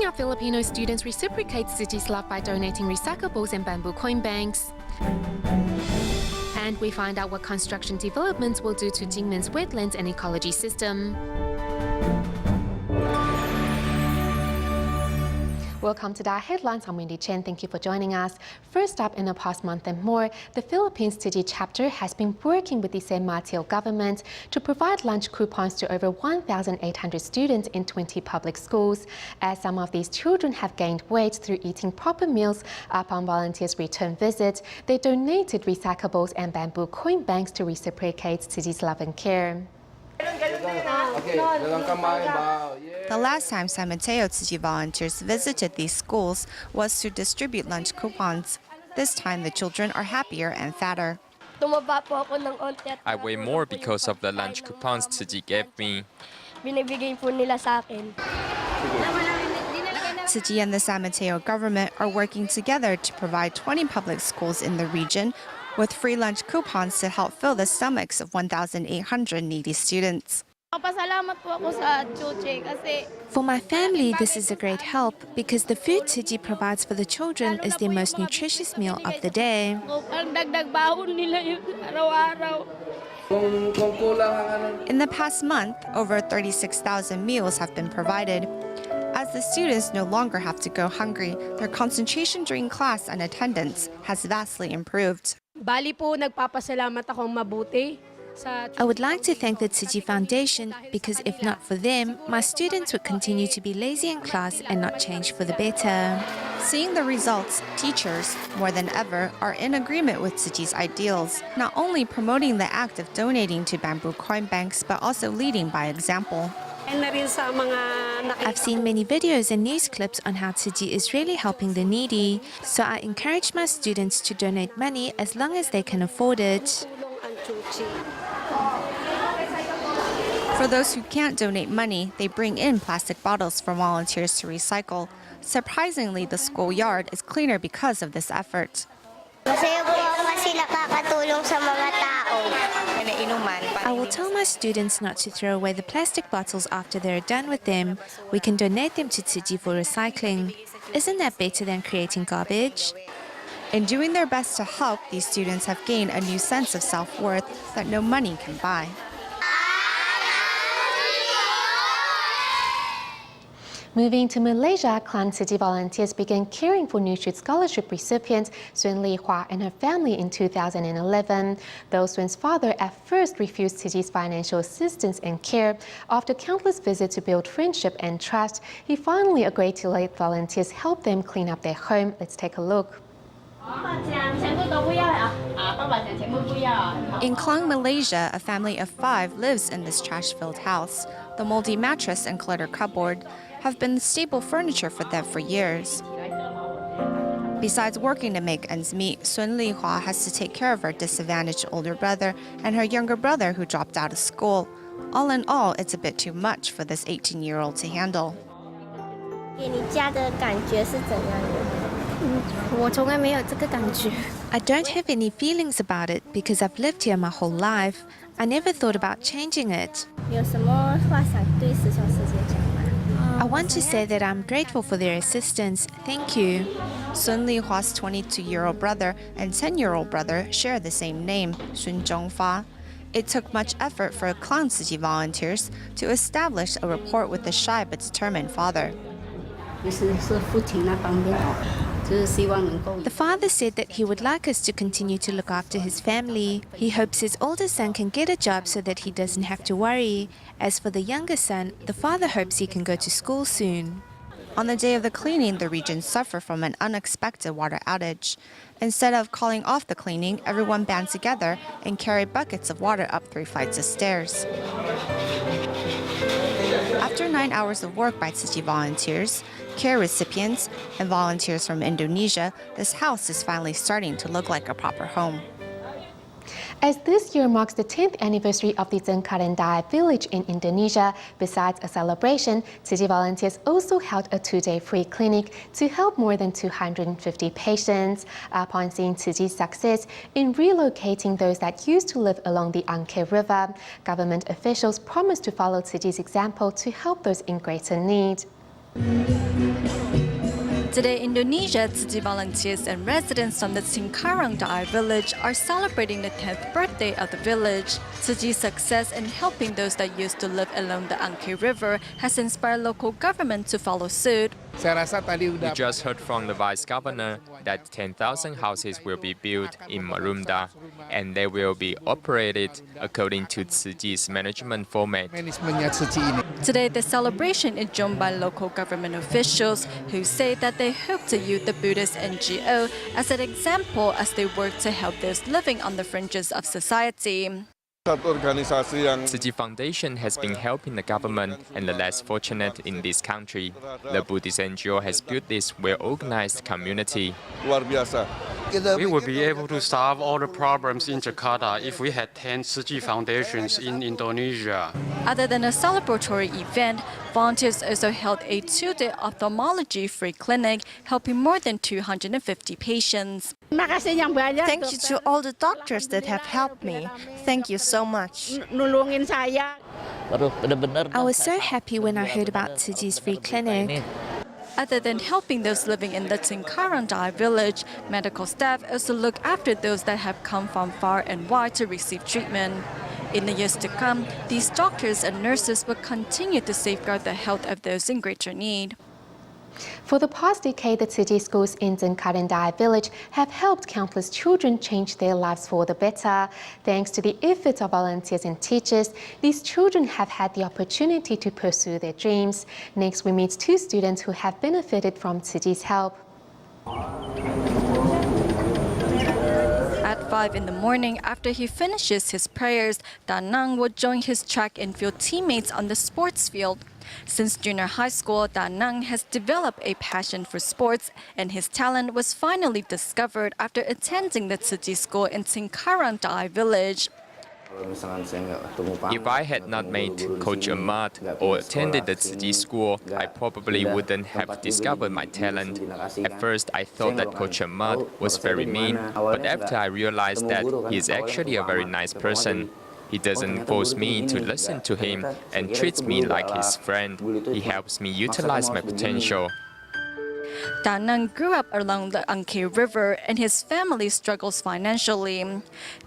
Helping our Filipino students reciprocate City's love by donating recyclables and bamboo coin banks. And we find out what construction developments will do to Jingmen's wetlands and ecology system. Welcome to the headlines. I'm Wendy Chen. Thank you for joining us. First up, in the past month and more, the Philippines City chapter has been working with the San Mateo government to provide lunch coupons to over 1,800 students in 20 public schools. As some of these children have gained weight through eating proper meals upon volunteers' return visit, they donated recyclables and bamboo coin banks to reciprocate City's love and care. The last time San Mateo Tzu volunteers visited these schools was to distribute lunch coupons. This time, the children are happier and fatter. I weigh more because of the lunch coupons Tzu gave me. Tzu and the San Mateo government are working together to provide 20 public schools in the region with free lunch coupons to help fill the stomachs of 1,800 needy students. For my family, this is a great help because the food Tzu provides for the children is their most nutritious meal of the day. In the past month, over 36,000 meals have been provided. As the students no longer have to go hungry, their concentration during class and attendance has vastly improved. I would like to thank the Tzu Foundation because if not for them, my students would continue to be lazy in class and not change for the better. Seeing the results, teachers, more than ever, are in agreement with Tzu's ideals, not only promoting the act of donating to bamboo coin banks, but also leading by example. I've seen many videos and news clips on how Tzu is really helping the needy, so I encourage my students to donate money as long as they can afford it. For those who can't donate money, they bring in plastic bottles for volunteers to recycle. Surprisingly, the schoolyard is cleaner because of this effort. I will tell my students not to throw away the plastic bottles after they're done with them. We can donate them to Tzu for recycling. Isn't that better than creating garbage? In doing their best to help, these students have gained a new sense of self-worth that no money can buy. Moving to Malaysia, Klan City volunteers began caring for New Shoot Scholarship recipient Sun Li Hua and her family in 2011. Though Sun's father at first refused City's financial assistance and care, after countless visits to build friendship and trust, he finally agreed to let volunteers help them clean up their home. Let's take a look. In Klang, Malaysia, a family of 5 lives in this trash-filled house. The moldy mattress and cluttered cupboard have been stable furniture for them for years. Besides working to make ends meet, Sun Li Hua has to take care of her disadvantaged older brother and her younger brother who dropped out of school. All in all, it's a bit too much for this 18-year-old to handle. I don't have any feelings about it because I've lived here my whole life. I never thought about changing it. I want to say that I'm grateful for their assistance. Thank you. Sun Li Hua's 22-year-old brother and 10-year-old brother share the same name, Sun Zhongfa. It took much effort for Klang City volunteers to establish a rapport with the shy but determined father. The father said that he would like us to continue to look after his family. He hopes his older son can get a job so that he doesn't have to worry. As for the younger son, the father hopes he can go to school soon. On the day of the cleaning, the region suffered from an unexpected water outage. Instead of calling off the cleaning, everyone band together and carried buckets of water up 3 flights of stairs. After 9 hours of work by Tzu volunteers, care recipients, and volunteers from Indonesia, this house is finally starting to look like a proper home. As this year marks the 10th anniversary of the Zengkarendai village in Indonesia, besides a celebration, Tzu volunteers also held a 2-day free clinic to help more than 250 patients. Upon seeing Tzu's success in relocating those that used to live along the Angke River, government officials promised to follow Tzu's example to help those in greater need. Today, Indonesia, Tsuji volunteers and residents from the Singkarang Dai village are celebrating the 10th birthday of the village. Tsuji's success in helping those that used to live along the Angke River has inspired local government to follow suit. We just heard from the Vice Governor that 10,000 houses will be built in Marunda, and they will be operated according to Tsuji's management format. Today, the celebration is joined by local government officials who say that they hope to use the Buddhist NGO as an example as they work to help those living on the fringes of society. Tsuji Foundation has been helping the government and the less fortunate in this country. The Buddhist NGO has built this well-organized community. We would be able to solve all the problems in Jakarta if we had 10 Tsuji foundations in Indonesia. Other than a celebratory event, volunteers also held a 2-day ophthalmology-free clinic, helping more than 250 patients. Thank you to all the doctors that have helped me. Thank you so much. I was so happy when I heard about Tsuji's free clinic. Other than helping those living in the Singkarang Dai village, medical staff also look after those that have come from far and wide to receive treatment. In the years to come, these doctors and nurses will continue to safeguard the health of those in greater need. For the past decade, the Tsuji schools in Singkarang Dai village have helped countless children change their lives for the better. Thanks to the efforts of volunteers and teachers, these children have had the opportunity to pursue their dreams. Next, we meet two students who have benefited from Tsuji's help. At 5 in the morning, after he finishes his prayers, Danang will join his track and field teammates on the sports field. Since junior high school, Danang has developed a passion for sports, and his talent was finally discovered after attending the Tsuji school in Singkarang Dai village. If I had not met Coach Ahmad or attended the Tsuji school, I probably wouldn't have discovered my talent. At first, I thought that Coach Ahmad was very mean, but after I realized that he is actually a very nice person. He doesn't force me to listen to him and treats me like his friend. He helps me utilize my potential. Danang grew up along the Angke River and his family struggles financially.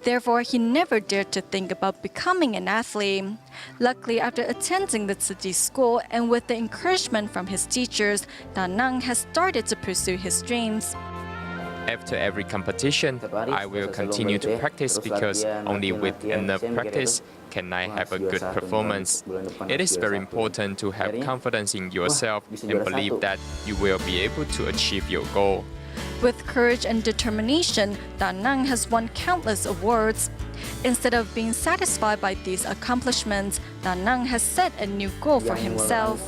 Therefore, he never dared to think about becoming an athlete. Luckily, after attending the Tsuji school and with the encouragement from his teachers, Danang has started to pursue his dreams. After every competition, I will continue to practice because only with enough practice can I have a good performance. It is very important to have confidence in yourself and believe that you will be able to achieve your goal. With courage and determination, Danang has won countless awards. Instead of being satisfied by these accomplishments, Danang has set a new goal for himself.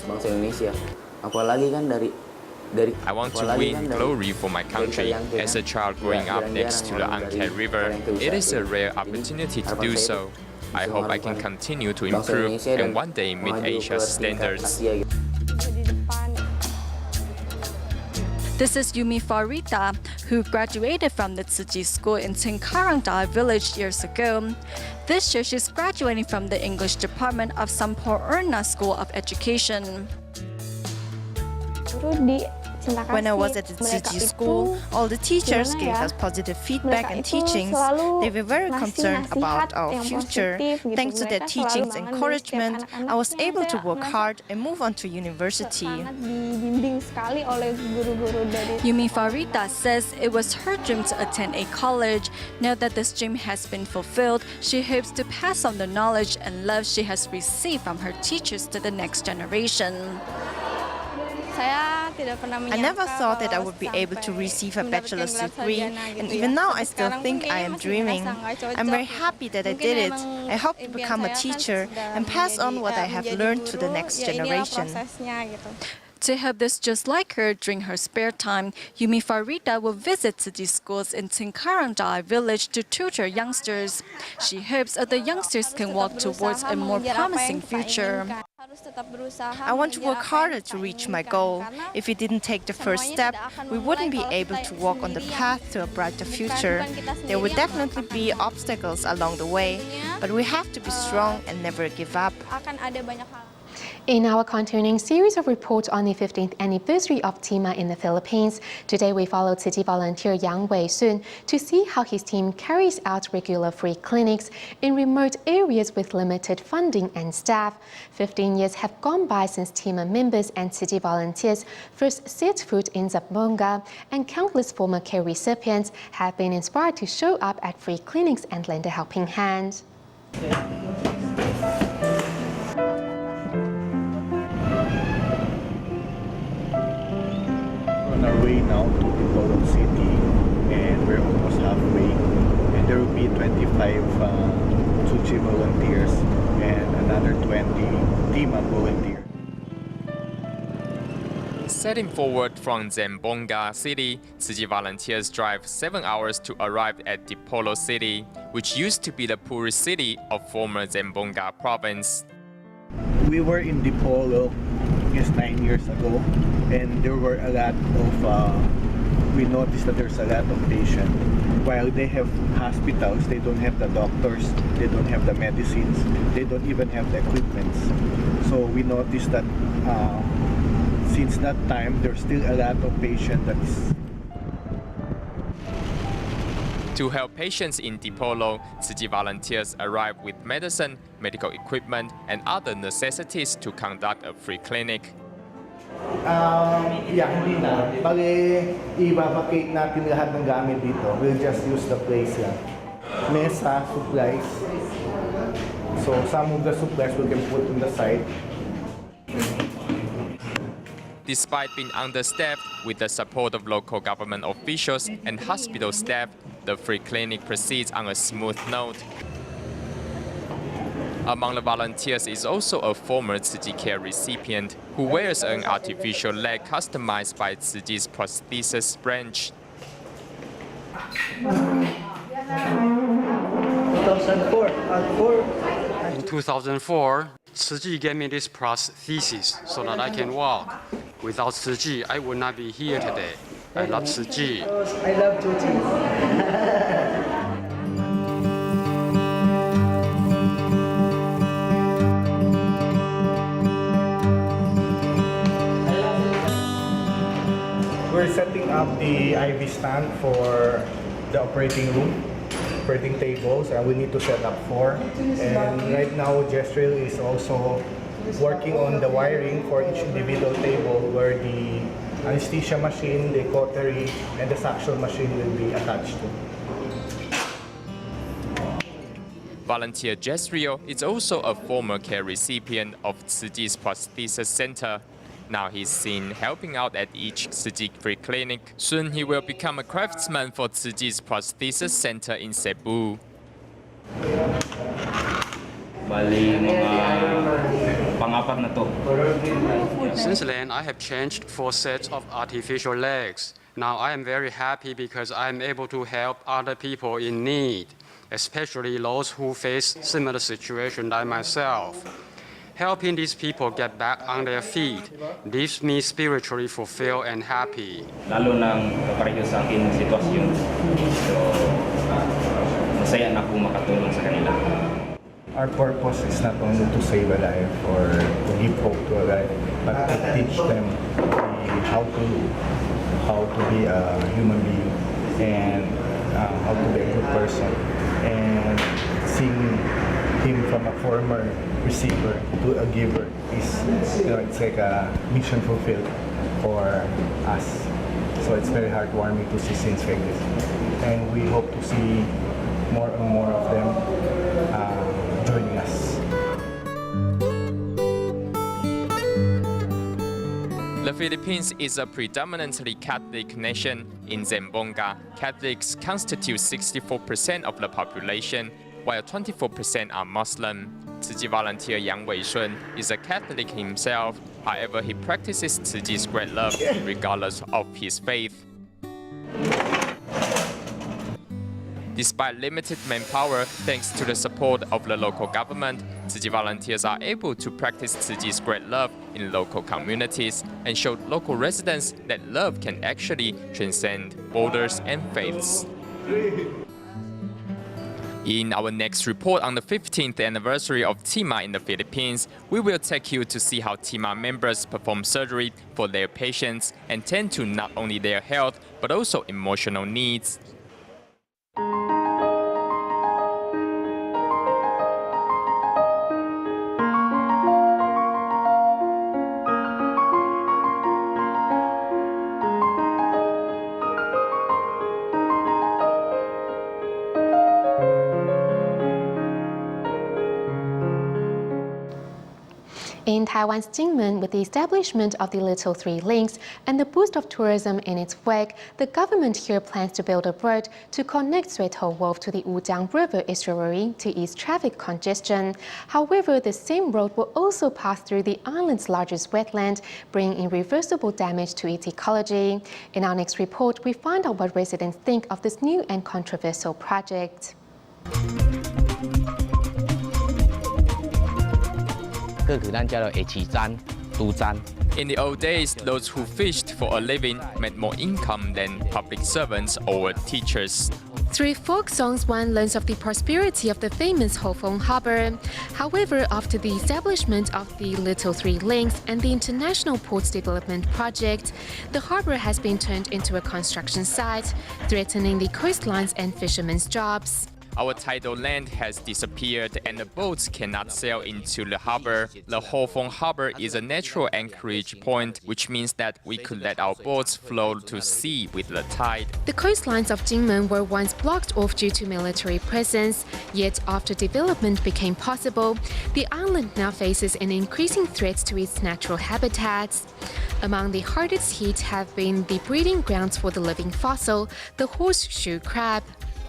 I want to win glory for my country. As a child growing up next to the Angke River, it is a rare opportunity to do so. I hope I can continue to improve and one day meet Asia's standards. This is Yumi Farita, who graduated from the Tsuji school in Singkarang Dai village years ago. This year, she's graduating from the English department of Sampur Erna School of Education. When I was at the Tsuji school, all the teachers gave us positive feedback and teachings. They were very concerned about our future. Thanks to their teachings and encouragement, I was able to work hard and move on to university. Yumi Farita says it was her dream to attend a college. Now that this dream has been fulfilled, she hopes to pass on the knowledge and love she has received from her teachers to the next generation. I never thought that I would be able to receive a bachelor's degree, and even now I still think I am dreaming. I'm very happy that I did it. I hope to become a teacher and pass on what I have learned to the next generation. To help those just like her during her spare time, Yumi Farita will visit Tsuji schools in Singkarang Dai village to tutor youngsters. She hopes other youngsters can walk towards a more promising future. I want to work harder to reach my goal. If we didn't take the first step, we wouldn't be able to walk on the path to a brighter future. There would definitely be obstacles along the way, but we have to be strong and never give up. In our continuing series of reports on the 15th anniversary of TIMA in the Philippines, today we follow Tzu Chi volunteer Yang Wei-sun to see how his team carries out regular free clinics in remote areas with limited funding and staff. 15 years have gone by since TIMA members and Tzu Chi volunteers first set foot in Zamboanga, and countless former care recipients have been inspired to show up at free clinics and lend a helping hand. On our way now to Dipolog City, and we're almost halfway, and there will be 25 Tzu Chi volunteers and another 20 TIMA volunteers. Setting forward from Zamboanga City, Tzu Chi volunteers drive 7 hours to arrive at Dipolog City, which used to be the poorest city of former Zamboanga province. We were in Dipolog, I guess 9 years ago, and there were a lot of, we noticed that there's a lot of patients. While they have hospitals, they don't have the doctors, they don't have the medicines, they don't even have the equipment. So we noticed that since that time, there's still a lot of patients that is. To help patients in Dipolog, Tzu Chi volunteers arrive with medicine, medical equipment, and other necessities to conduct a free clinic. Hindi na. Bale, i-vacate natin lahat ng gamit dito. We'll just use the place lang. Mesa, supplies. So some of the supplies we can put on the side. Despite being understaffed, with the support of local government officials and hospital staff, the free clinic proceeds on a smooth note. Among the volunteers is also a former Tzu Chi care recipient who wears an artificial leg customized by Tzu Chi's prosthesis branch. 2004. In 2004, Tzu Chi gave me this prosthesis so that I can walk. Without Tzu Chi, I would not be here today. I love Tzu Chi. I love Tzu Chi. We're setting up the IV stand for the operating room, operating tables, and we need to set up 4. And right now, Jezreel is also working on the wiring for each individual table where the anesthesia machine, the cautery, and the suction machine will be attached to. Volunteer Jezreel is also a former care recipient of Tzu Chi's prosthesis center. Now he's seen helping out at each Tzu Chi free clinic. Soon he will become a craftsman for Tzu Chi's prosthesis center in Cebu. Since then, I have changed 4 sets of artificial legs. Now I am very happy because I am able to help other people in need, especially those who face similar situation like myself. Helping these people get back on their feet leaves me spiritually fulfilled and happy. Lalo nang kapareho sa akin sitwasyon. So, masaya na po makatulong sa kanila. Our purpose is not only to save a life or to give hope to a life, but to teach them how to be a human being and how to be a good person. And seeing him from a former receiver to a giver is, it's like a mission fulfilled for us. So it's very heartwarming to see scenes like this. And we hope to see more and more of them joining us. The Philippines is a predominantly Catholic nation. In Zamboanga, Catholics constitute 64% of the population, while 24% are Muslim. Tzu Chi volunteer Yang Wei-sun is a Catholic himself. However, he practices Tzu Chi's great love regardless of his faith. Despite limited manpower, thanks to the support of the local government, Tzu Chi volunteers are able to practice Tzu Chi's great love in local communities and show local residents that love can actually transcend borders and faiths. In our next report on the 15th anniversary of TIMA in the Philippines, we will take you to see how TIMA members perform surgery for their patients and tend to not only their health, but also emotional needs. In Taiwan's Jinmen, with the establishment of the Little Three Links and the boost of tourism in its wake, the government here plans to build a road to connect Suito Wharf to the Wujiang River estuary to ease traffic congestion. However, the same road will also pass through the island's largest wetland, bringing irreversible damage to its ecology. In our next report, we find out what residents think of this new and controversial project. In the old days, those who fished for a living made more income than public servants or teachers. Through folk songs, one learns of the prosperity of the famous Hofeng Harbour. However, after the establishment of the Little Three Links and the International Ports Development Project, the harbour has been turned into a construction site, threatening the coastlines and fishermen's jobs. Our tidal land has disappeared and the boats cannot sail into the harbor. The Hofeng Harbor is a natural anchorage point, which means that we could let our boats flow to sea with the tide. The coastlines of Jinmen were once blocked off due to military presence, yet after development became possible, the island now faces an increasing threat to its natural habitats. Among the hardest hit have been the breeding grounds for the living fossil, the horseshoe crab.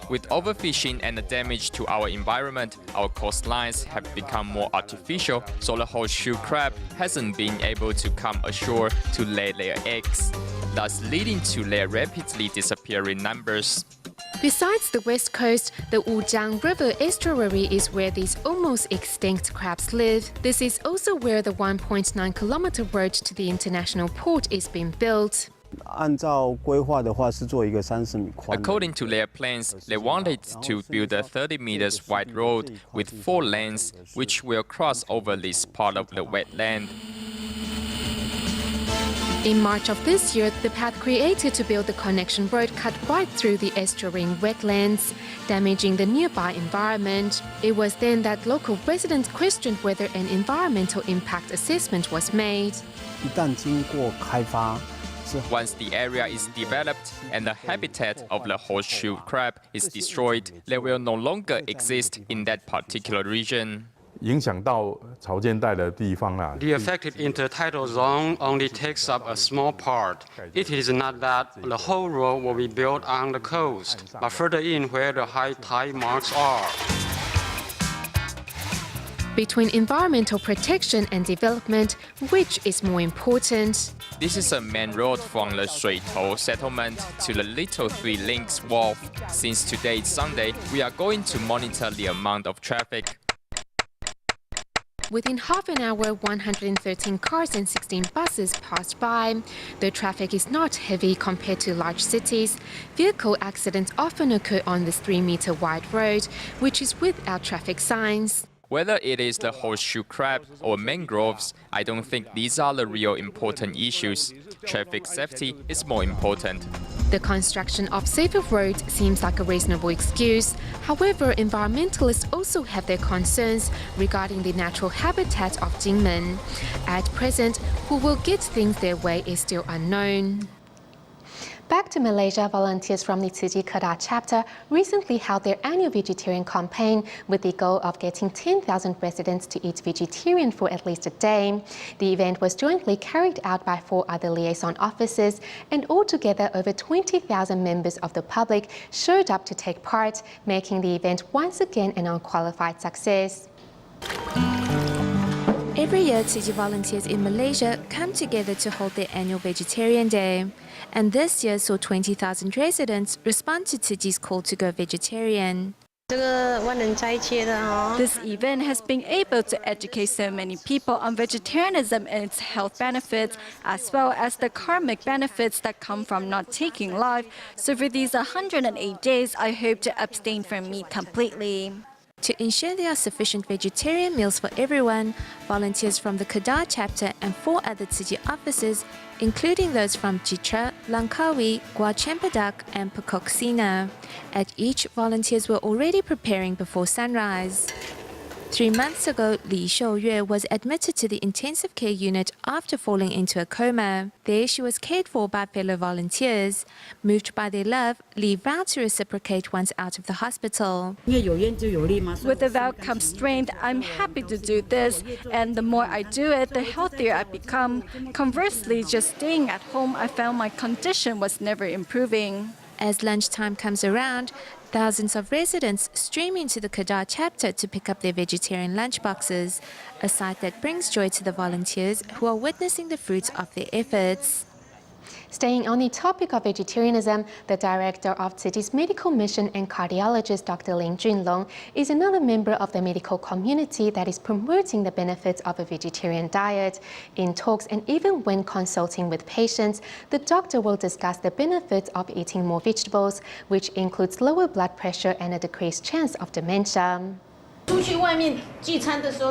With overfishing and the damage to our environment, our coastlines have become more artificial, so the horseshoe crab hasn't been able to come ashore to lay their eggs, thus leading to their rapidly disappearing numbers. Besides the west coast, the Wujiang River estuary is where these almost extinct crabs live. This is also where the 1.9-kilometer road to the international port is being built. According to their plans, they wanted to build a 30 meters wide road with 4 lanes, which will cross over this part of the wetland. In March of this year, the path created to build the connection road cut right through the estuarine wetlands, damaging the nearby environment. It was then that local residents questioned whether an environmental impact assessment was made. Once the area is developed and the habitat of the horseshoe crab is destroyed, they will no longer exist in that particular region. The affected intertidal zone only takes up a small part. It is not that the whole road will be built on the coast, but further in where the high tide marks are. Between environmental protection and development, which is more important? This is a main road from the Suito settlement to the Little Three Links Wharf. Since today is Sunday, we are going to monitor the amount of traffic. Within half an hour, 113 cars and 16 buses passed by. The traffic is not heavy compared to large cities. Vehicle accidents often occur on this 3-meter wide road, which is without traffic signs. Whether it is the horseshoe crab or mangroves, I don't think these are the real important issues. Traffic safety is more important. The construction of safer roads seems like a reasonable excuse. However, environmentalists also have their concerns regarding the natural habitat of Jinmen. At present, who will get things their way is still unknown. Back to Malaysia, volunteers from the Tzu Chi Kedah chapter recently held their annual vegetarian campaign with the goal of getting 10,000 residents to eat vegetarian for at least a day. The event was jointly carried out by 4 other liaison officers, and altogether over 20,000 members of the public showed up to take part, making the event once again an unqualified success. Every year, Tzu Chi volunteers in Malaysia come together to hold their annual Vegetarian Day. And this year saw 20,000 residents respond to Tzu Chi's call to go vegetarian. This event has been able to educate so many people on vegetarianism and its health benefits, as well as the karmic benefits that come from not taking life. So for these 108 days, I hope to abstain from meat completely. To ensure there are sufficient vegetarian meals for everyone, volunteers from the Kedah chapter and 4 other Tzu Chi offices, including those from Chitra, Langkawi, Gua Chempedak and Pekok Sina. At each, volunteers were already preparing before sunrise. 3 months ago, Li Xiuyue was admitted to the intensive care unit after falling into a coma. There, she was cared for by fellow volunteers. Moved by their love, Li vowed to reciprocate once out of the hospital. With the vow comes strength. I'm happy to do this, and the more I do it, the healthier I become. Conversely, just staying at home, I found my condition was never improving. As lunchtime comes around, thousands of residents stream into the Kedah chapter to pick up their vegetarian lunchboxes, a sight that brings joy to the volunteers who are witnessing the fruits of their efforts. Staying on the topic of vegetarianism, the director of Tzu Chi's medical mission and cardiologist Dr. Ling Junlong is another member of the medical community that is promoting the benefits of a vegetarian diet. In talks and even when consulting with patients, the doctor will discuss the benefits of eating more vegetables, which includes lower blood pressure and a decreased chance of dementia.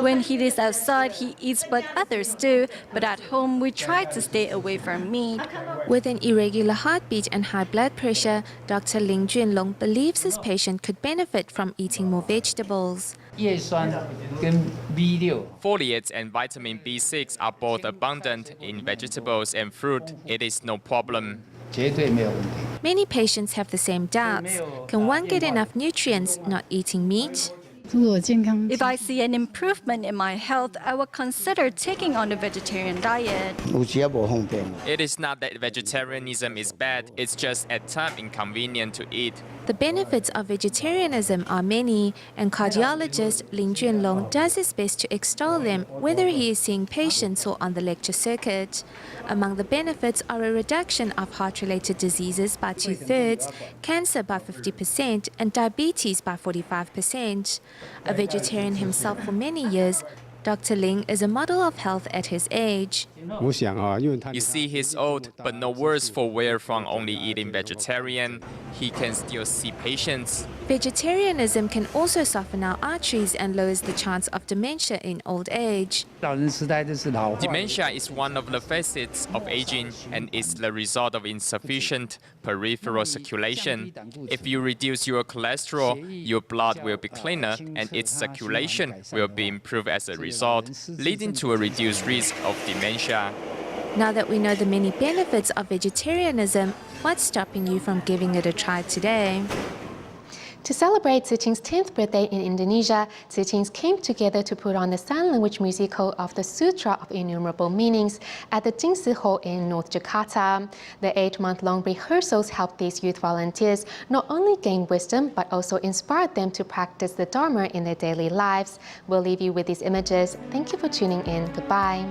When he is outside, he eats what others do, but at home, we try to stay away from meat. With an irregular heartbeat and high blood pressure, Dr. Ling Junlong believes his patient could benefit from eating more vegetables. Folates and vitamin B6 are both abundant in vegetables and fruit. It is no problem. Many patients have the same doubts. Can one get enough nutrients not eating meat? If I see an improvement in my health, I will consider taking on a vegetarian diet. It is not that vegetarianism is bad, it's just at times inconvenient to eat. The benefits of vegetarianism are many, and cardiologist Ling Junlong does his best to extol them, whether he is seeing patients or on the lecture circuit. Among the benefits are a reduction of heart-related diseases by 2/3, cancer by 50%, and diabetes by 45%. A vegetarian himself for many years, Dr. Ling is a model of health at his age. You see, he's old, but no worse for wear from only eating vegetarian. He can still see patients. Vegetarianism can also soften our arteries and lowers the chance of dementia in old age. Dementia is one of the facets of aging and is the result of insufficient peripheral circulation. If you reduce your cholesterol, your blood will be cleaner and its circulation will be improved as a result, leading to a reduced risk of dementia. Now that we know the many benefits of vegetarianism, what's stopping you from giving it a try today? To celebrate Tzu Chi's 10th birthday in Indonesia, Tzu Chis came together to put on the sign language musical of the Sutra of Innumerable Meanings at the Jingsi Hall in North Jakarta. The 8-month-long rehearsals helped these youth volunteers not only gain wisdom, but also inspired them to practice the Dharma in their daily lives. We'll leave you with these images. Thank you for tuning in. Goodbye.